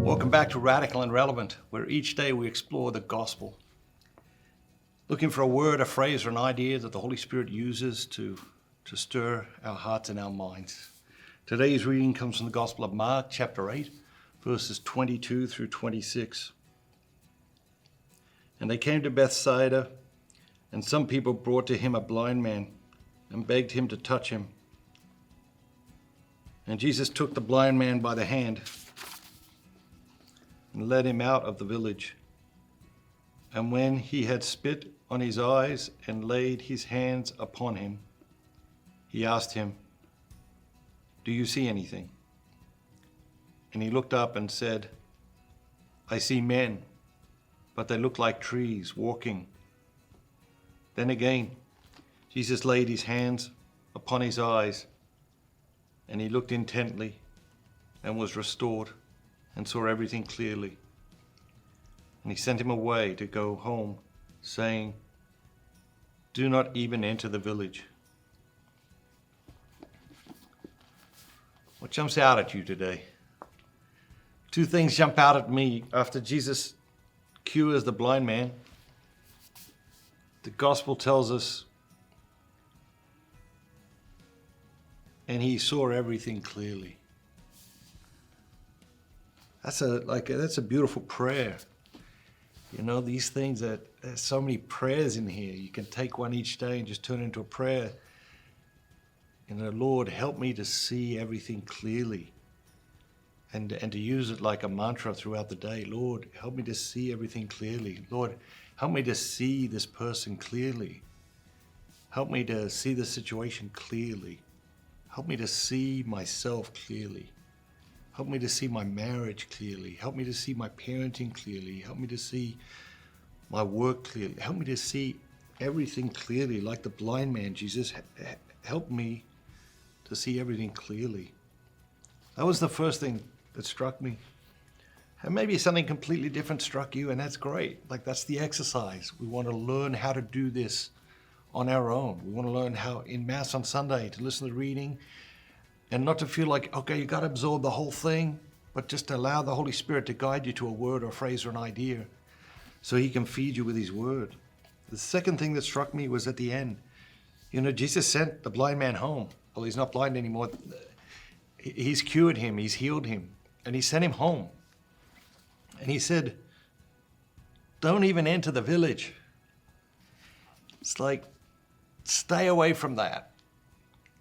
Welcome back to Radical and Relevant, where each day we explore the gospel, looking for a word, a phrase, or an idea that the Holy Spirit uses to stir our hearts and our minds. Today's reading comes from the Gospel of Mark, chapter 8, verses 22 through 26. And they came to Bethsaida, and some people brought to him a blind man and begged him to touch him. And Jesus took the blind man by the hand and led him out of the village. And when he had spit on his eyes and laid his hands upon him, he asked him, "Do you see anything?" And he looked up and said, "I see men, but they look like trees walking." Then again, Jesus laid his hands upon his eyes, and he looked intently and was restored and saw everything clearly. And he sent him away to go home, saying, "Do not even enter the village." What jumps out at you today? Two things jump out at me after Jesus cures the blind man. The gospel tells us, and he saw everything clearly. That's a beautiful prayer. You know, these things there's so many prayers in here. You can take one each day and just turn it into a prayer. You know, Lord, help me to see everything clearly. And to use it like a mantra throughout the day. Lord, help me to see everything clearly. Lord, help me to see this person clearly. Help me to see the situation clearly. Help me to see myself clearly. Help me to see my marriage clearly. Help me to see my parenting clearly. Help me to see my work clearly. Help me to see everything clearly. Like the blind man, Jesus, help me to see everything clearly. That was the first thing that struck me. And maybe something completely different struck you, and that's great. Like, that's the exercise. We want to learn how to do this on our own. We want to learn how in Mass on Sunday to listen to the reading and not to feel like, okay, you got to absorb the whole thing, but just to allow the Holy Spirit to guide you to a word or a phrase or an idea so he can feed you with his word. The second thing that struck me was at the end. You know, Jesus sent the blind man home. Well, he's not blind anymore. He's cured him. He's healed him. And he sent him home. And he said, don't even enter the village. It's like, stay away from that.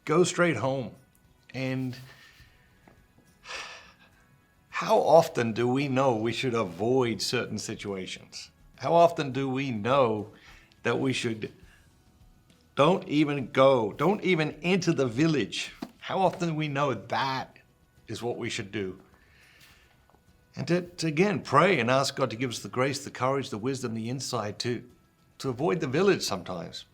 Go straight home. And how often do we know we should avoid certain situations? How often do we know that we should don't even enter the village? How often do we know that is what we should do? And to again, pray and ask God to give us the grace, the courage, the wisdom, the insight to avoid the village sometimes,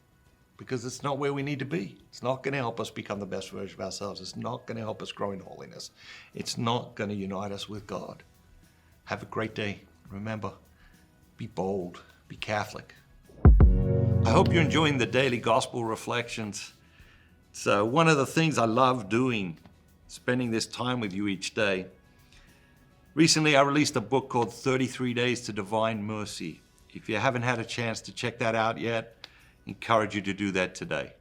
because it's not where we need to be. It's not going to help us become the best version of ourselves. It's not going to help us grow in holiness. It's not going to unite us with God. Have a great day. Remember, be bold, be Catholic. I hope you're enjoying the daily gospel reflections. It's one of the things I love doing, spending this time with you each day. Recently, I released a book called 33 Days to Divine Mercy. If you haven't had a chance to check that out yet, I encourage you to do that today.